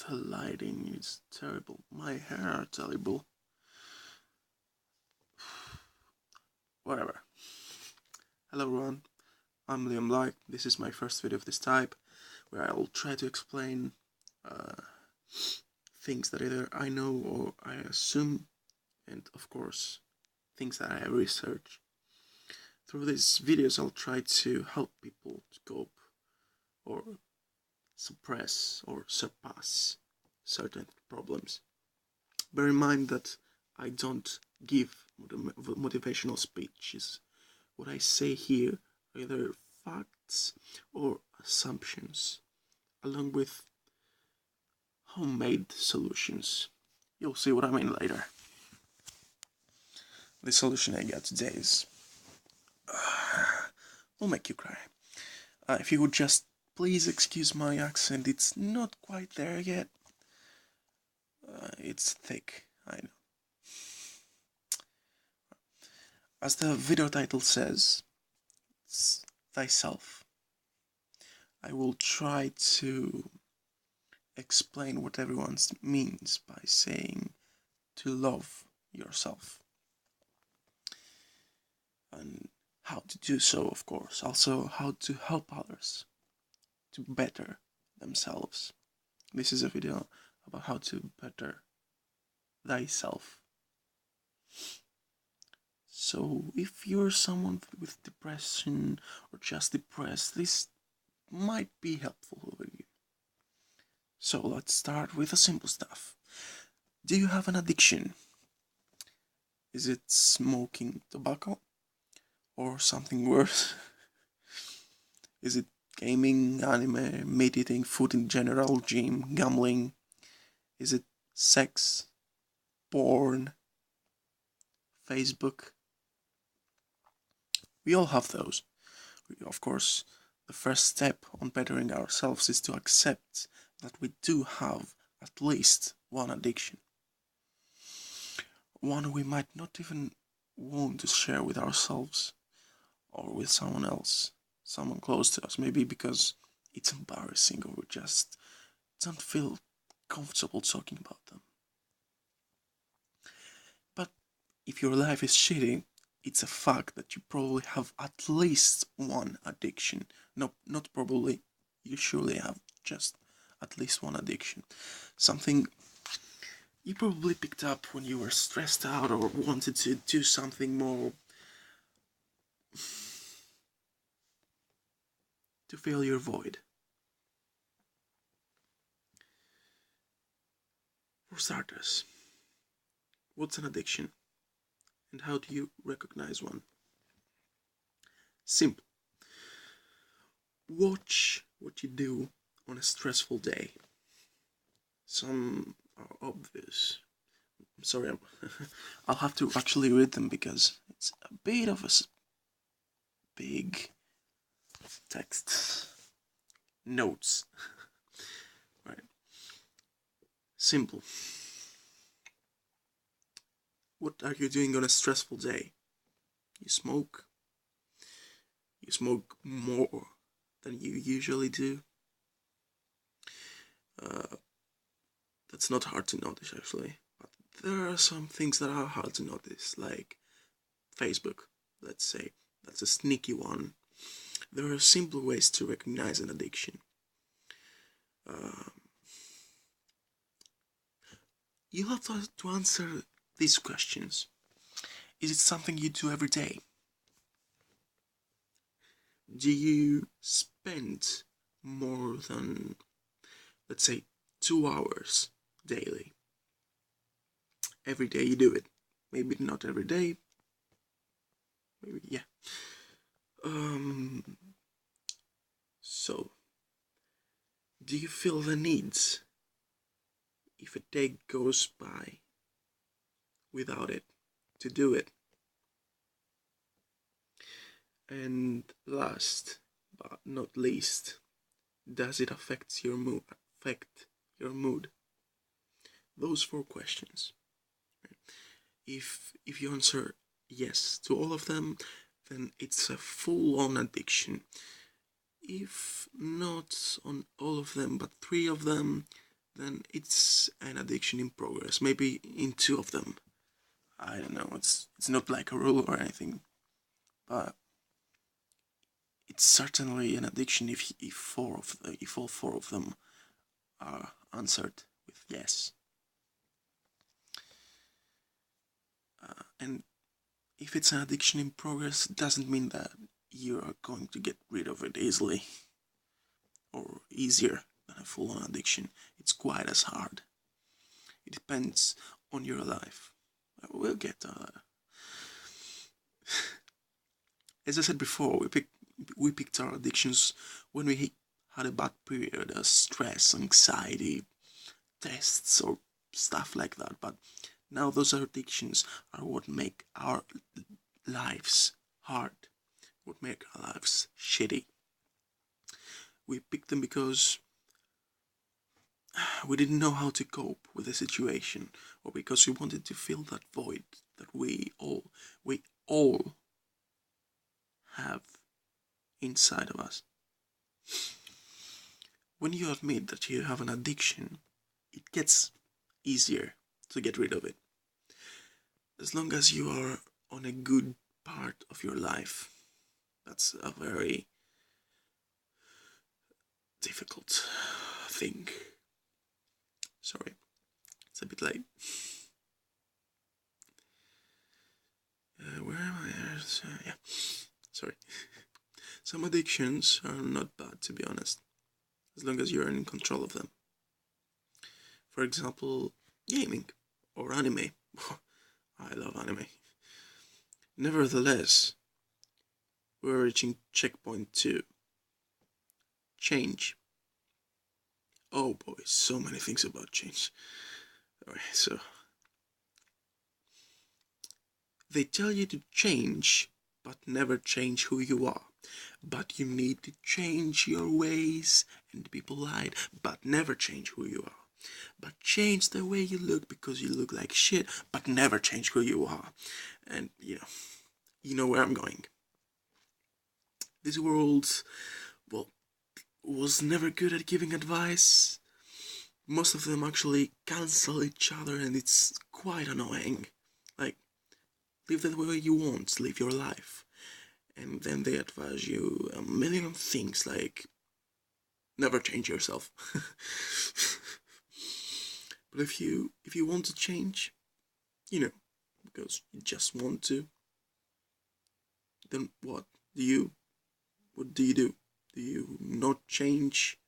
The lighting is terrible. My hair are terrible. Whatever. Hello everyone, I'm Liam Light. This is my first video of this type, where I'll try to explain things that either I know or I assume, and of course, things that I research. Through these videos, I'll try to help people to cope or suppress or surpass certain problems. Bear in mind that I don't give motivational speeches. What I say here are either facts or assumptions, along with homemade solutions. You'll see what I mean later. The solution I got today is will make you cry. If you would just please excuse my accent, it's not quite there yet. It's thick, I know. As the video title says, it's thyself. I will try to explain what everyone means by saying to love yourself. And how to do so, of course. Also, how to help others to better themselves. This is a video about how to better thyself. So, if you're someone with depression or just depressed, this might be helpful for you. So, let's start with the simple stuff. Do you have an addiction? Is it smoking tobacco? Or something worse? Is it gaming, anime, meat eating, food in general, gym, gambling? Is it sex, porn, Facebook? We all have those. Of course, the first step on bettering ourselves is to accept that we do have at least one addiction. One we might not even want to share with ourselves or with someone else, someone close to us, maybe because it's embarrassing or we just don't feel comfortable talking about them. But if your life is shitty, it's a fact that you probably have at least one addiction. No, not probably, you surely have just at least one addiction. Something you probably picked up when you were stressed out or wanted to do something more to fill your void. For starters, what's an addiction? And how do you recognize one? Simple. Watch what you do on a stressful day. Some are obvious. I'm sorry, I'll have to actually read them because it's a bit of a big text. Notes. Right. Simple. What are you doing on a stressful day? You smoke. You smoke more than you usually do. That's not hard to notice, actually. But there are some things that are hard to notice, like Facebook, let's say. That's a sneaky one. There are simple ways to recognize an addiction. You have to answer these questions. Is it something you do every day? Do you spend more than, let's say, 2 hours daily? Every day you do it. Maybe not every day. Maybe, yeah. So, do you feel the needs if a day goes by without it, to do it? And last but not least, does it affect your mood? Those 4 questions. If you answer yes to all of them, then it's a full-on addiction. If not on all of them, but 3 of them, then it's an addiction in progress. Maybe in two of them. I don't know. It's not like a rule or anything, but it's certainly an addiction if all four of them are answered with yes. And if it's an addiction in progress, it doesn't mean that you are going to get rid of it easily or easier than a full-on addiction. It's quite as hard. It depends on your life. We'll get as I said before, we picked our addictions when we had a bad period, stress, anxiety, tests, or stuff like that. But now those addictions are what make our lives hard, what make our lives shitty. We picked them because we didn't know how to cope with the situation, or because we wanted to fill that void that we all have inside of us. When you admit that you have an addiction, it gets easier to get rid of it. As long as you are on a good part of your life. That's a very difficult thing. Sorry, it's a bit late. Where am I? Yeah, sorry. Some addictions are not bad, to be honest, as long as you're in control of them. For example, gaming or anime. I love anime. Nevertheless, we're reaching checkpoint 2. Change. Oh boy, so many things about change. Alright, so they tell you to change, but never change who you are. But you need to change your ways and be polite, but never change who you are. But change the way you look because you look like shit, but never change who you are. And you know where I'm going. This world, well, was never good at giving advice. Most of them actually cancel each other, and it's quite annoying. Like, live the way you want, live your life. And then they advise you a million things like, never change yourself. But if you want to change, because you just want to, then what do you do? Do you not change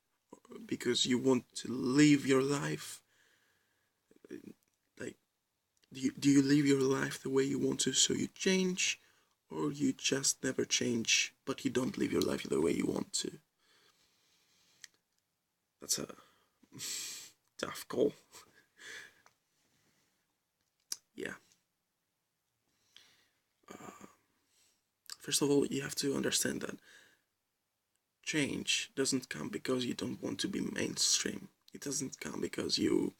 because you want to live your life? Like, do you live your life the way you want to, so you change, or you just never change, but you don't live your life the way you want to? That's a tough call. Yeah. First of all, you have to understand that change doesn't come because you don't want to be mainstream. It doesn't come because you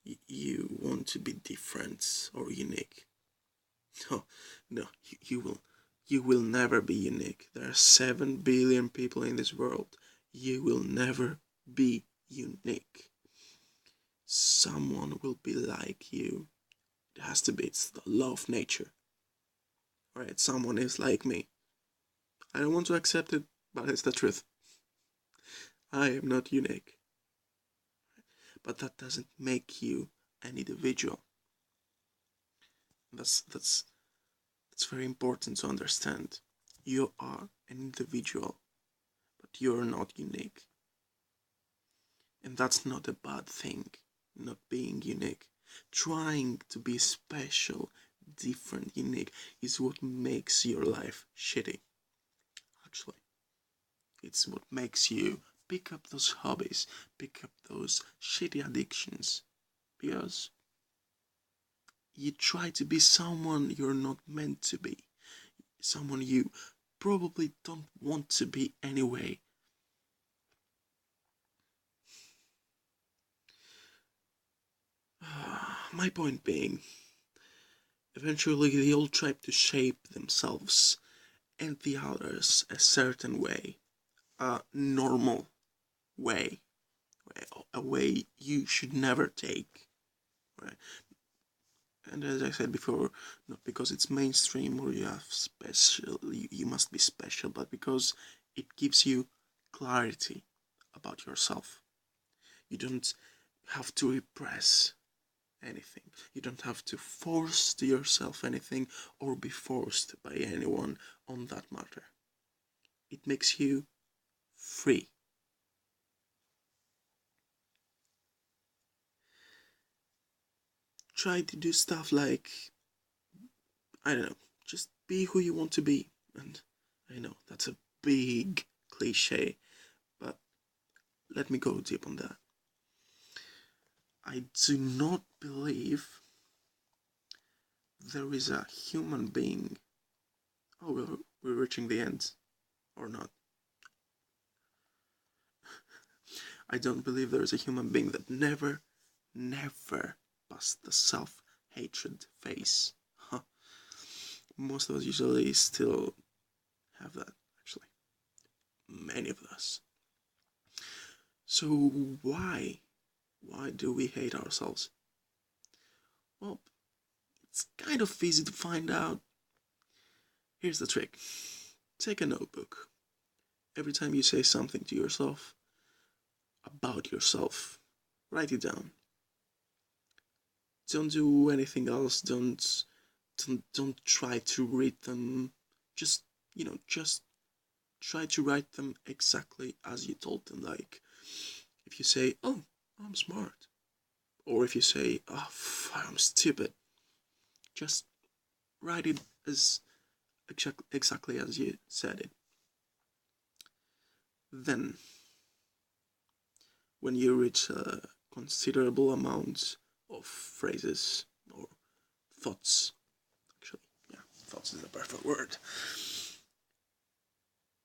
want to be different or unique. No, you will never be unique. There are 7 billion people in this world. You will never be unique. Someone will be like you. It has to be. It's the law of nature. Alright, someone is like me. I don't want to accept it, but it's the truth. I am not unique. But that doesn't make you an individual. That's very important to understand. You are an individual, but you're not unique. And that's not a bad thing, not being unique. Trying to be special, different, unique is what makes your life shitty. Actually, it's what makes you pick up those hobbies, pick up those shitty addictions, because you try to be someone you're not meant to be, someone you probably don't want to be anyway. My point being, eventually they all try to shape themselves and the others a certain way, a normal way, a way you should never take, right? And as I said before, not because it's mainstream or you have special, you must be special, but because it gives you clarity about yourself. You don't have to repress anything. You don't have to force to yourself anything or be forced by anyone on that matter. It makes you free. Try to do stuff like, I don't know, just be who you want to be. And I know that's a big cliche, but let me go deep on that. I do not believe there is a human being. Oh, we're reaching the end, or not. I don't believe there is a human being that never passed the self-hatred phase. Huh. Most of us usually still have that, actually. Many of us. So why do we hate ourselves? Well, it's kind of easy to find out. Here's the trick. Take a notebook. Every time you say something to yourself about yourself, write it down. Don't do anything else. Don't try to read them. Just try to write them exactly as you told them. Like, if you say, "Oh, I'm smart," or if you say, "Oh, I'm stupid," just write it as exactly as you said it. Then, when you reach a considerable amount of phrases or thoughts, actually, yeah, thoughts is the perfect word,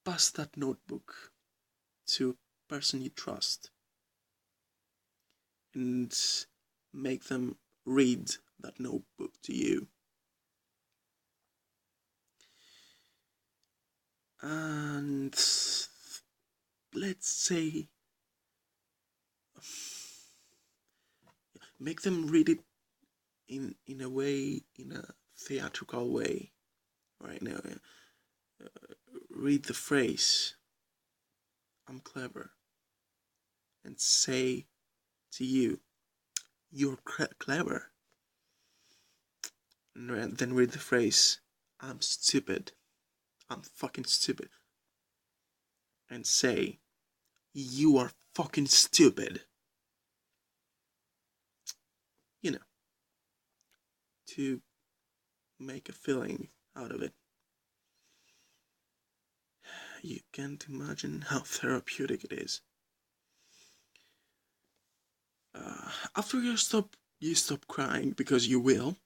pass that notebook to a person you trust and make them read that notebook to you. And let's say, make them read it in a way, in a theatrical way, right? Now, read the phrase, "I'm clever," and say to you, "You're clever." And then read the phrase, "I'm stupid. I'm fucking stupid," and say, "You are fucking stupid." You know, to make a feeling out of it. You can't imagine how therapeutic it is. After you stop crying, because you will,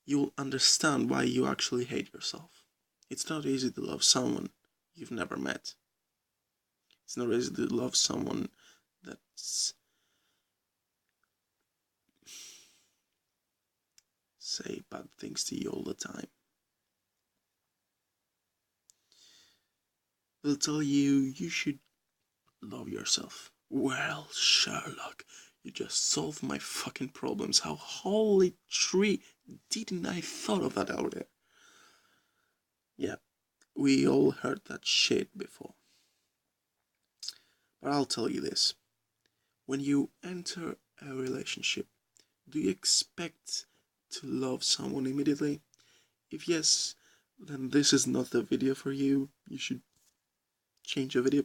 you'll understand why you actually hate yourself. It's not easy to love someone you've never met. It's not easy to love someone that's say bad things to you all the time. They'll tell you should love yourself. Well, Sherlock, you just solved my fucking problems. How holy tree didn't I thought of that earlier? Yeah, we all heard that shit before. But I'll tell you this. When you enter a relationship, do you expect to love someone immediately? If yes, then this is not the video for you. You should change the video.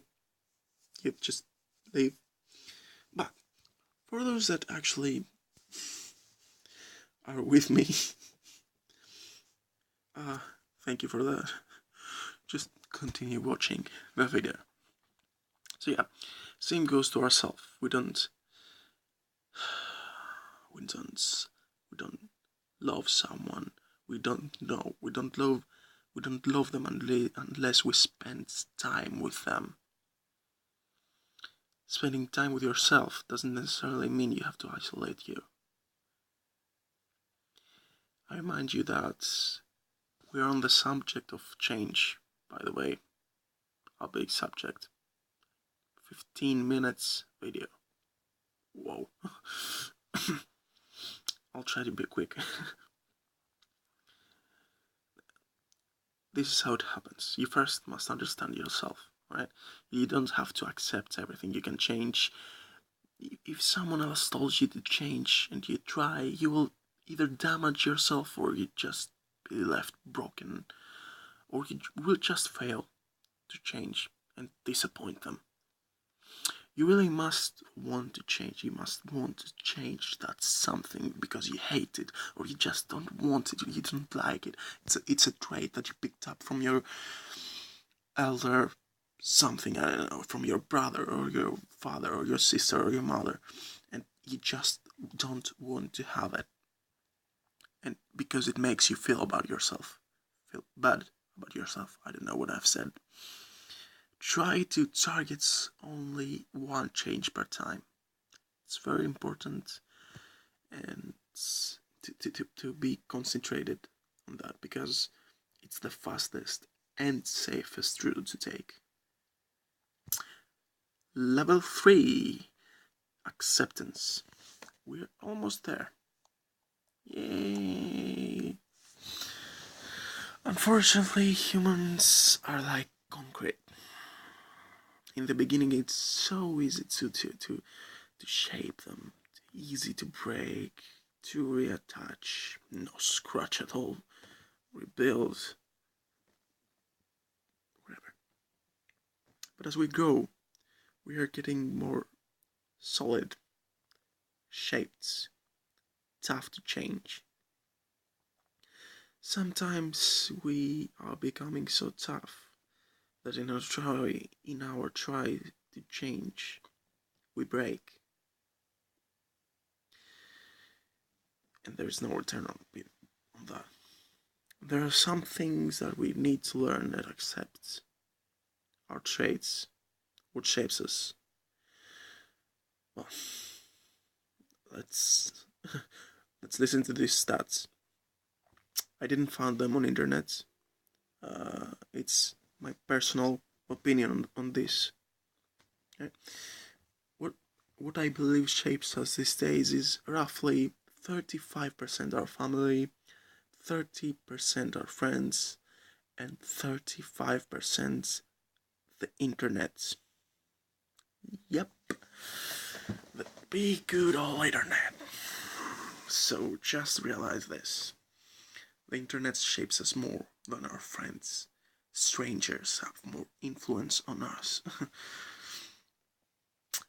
You just leave. But for those that actually are with me, thank you for that. Just continue watching the video. So yeah, same goes to ourselves. We don't love someone. We don't know. We don't love them unless we spend time with them. Spending time with yourself doesn't necessarily mean you have to isolate you. I remind you that we're on the subject of change, by the way. A big subject. 15 minutes video. Whoa. I'll try to be quick. This is how it happens. You first must understand yourself, right? You don't have to accept everything. You can change. If someone else told you to change and you try, you will either damage yourself or you just be left broken, or you will just fail to change and disappoint them. You really must want to change. You must want to change that something because you hate it, or you just don't want it, you don't like it. It's a trait that you picked up from your elder something, I don't know, from your brother or your father or your sister or your mother, and you just don't want to have it. And because it makes you feel bad about yourself. I don't know what I've said. Try to target only one change per time. It's very important, and to be concentrated on that, because it's the fastest and safest route to take. Level 3, acceptance. We're almost there. Yay! Unfortunately, humans are like concrete. In the beginning, it's so easy to shape them, easy to break, to reattach, no scratch at all, rebuild, whatever. But as we grow, we are getting more solid, shaped, tough to change. Sometimes we are becoming so tough that in our try to change, we break. And there's no return on that. There are some things that we need to learn that accepts our traits, what shapes us. Well, let's listen to these stats. I didn't find them on internet. It's my personal opinion on this. Okay? What I believe shapes us these days is roughly 35% our family, 30% our friends, and 35% the internet. Yep, the big good old internet. So just realize this. The internet shapes us more than our friends. Strangers have more influence on us.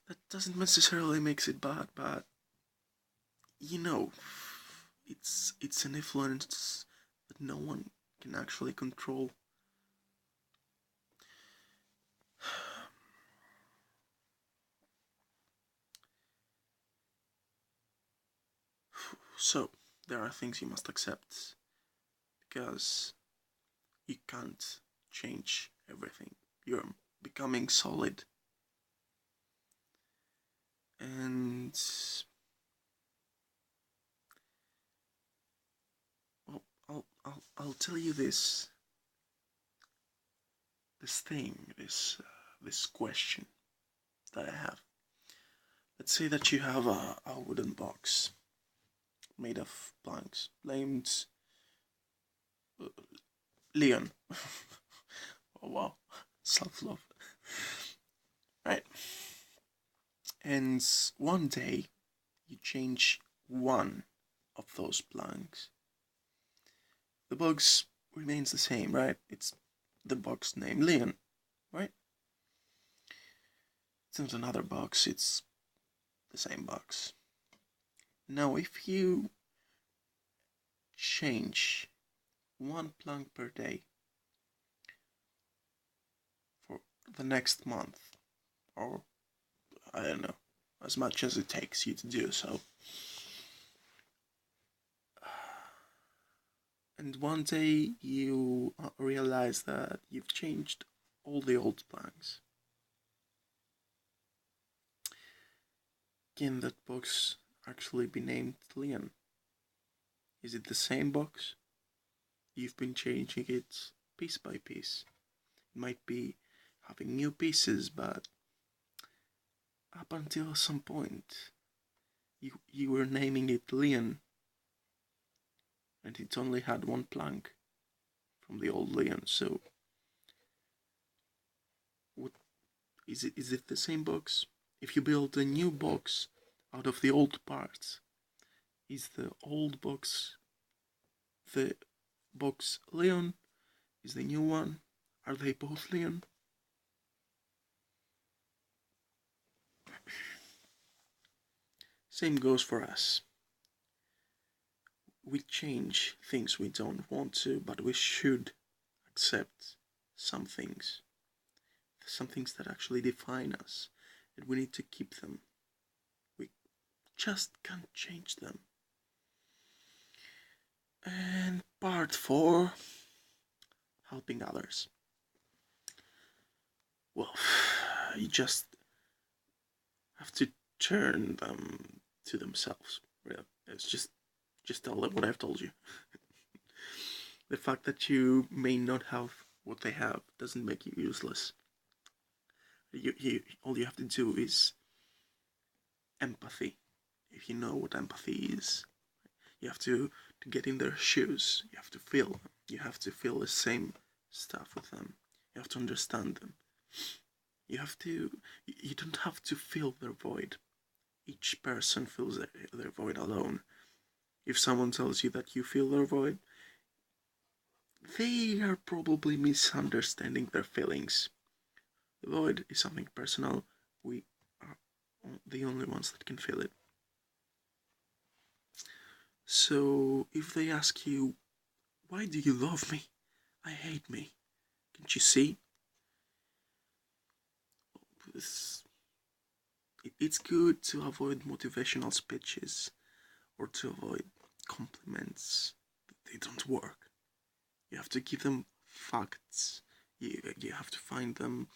That doesn't necessarily make it bad, but you know, it's an influence that no one can actually control. So, there are things you must accept, because you can't change everything. You're becoming solid. And well, I'll tell you this thing, this question that I have. Let's say that you have a wooden box made of planks, named Leon. Oh wow, self-love. Right. And one day you change one of those planks. The box remains the same, right? It's the box named Leon, right? Since another box, it's the same box. Now, if you change one plank per day for the next month, or I don't know, as much as it takes you to do so, and one day you realize that you've changed all the old planks, can that box actually be named Leon? Is it the same box? You've been changing it piece by piece. It might be having new pieces, but up until some point you were naming it Leon, and it only had one plank from the old Leon. So what is it? Is it the same box? If you build a new box out of the old parts, is the old box the box Leon? Is the new one? Are they both Leon? Same goes for us. We change things we don't want to, but we should accept some things. Some things that actually define us, and we need to keep them. We just can't change them. And part 4, helping others. Well, you just have to turn them to themselves. Really. It's just tell them what I've told you. The fact that you may not have what they have doesn't make you useless. All you have to do is empathy. If you know what empathy is, you have to get in their shoes. You have to feel them. You have to feel the same stuff with them. You have to understand them. You don't have to fill their void. Each person fills their void alone. If someone tells you that you feel their void, they are probably misunderstanding their feelings. The void is something personal. We are the only ones that can feel it. So if they ask you, why do you love me? I hate me. Can't you see? It's good to avoid motivational speeches or to avoid compliments. They don't work. You have to give them facts. You have to find them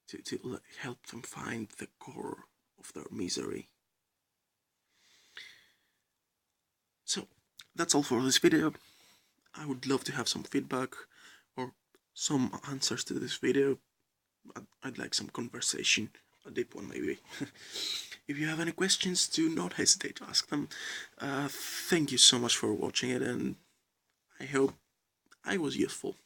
to help them find the core of their misery. So that's all for this video. I would love to have some feedback or some answers to this video. I'd like some conversation, a deep one maybe. If you have any questions, do not hesitate to ask them. Thank you so much for watching it, and I hope I was useful.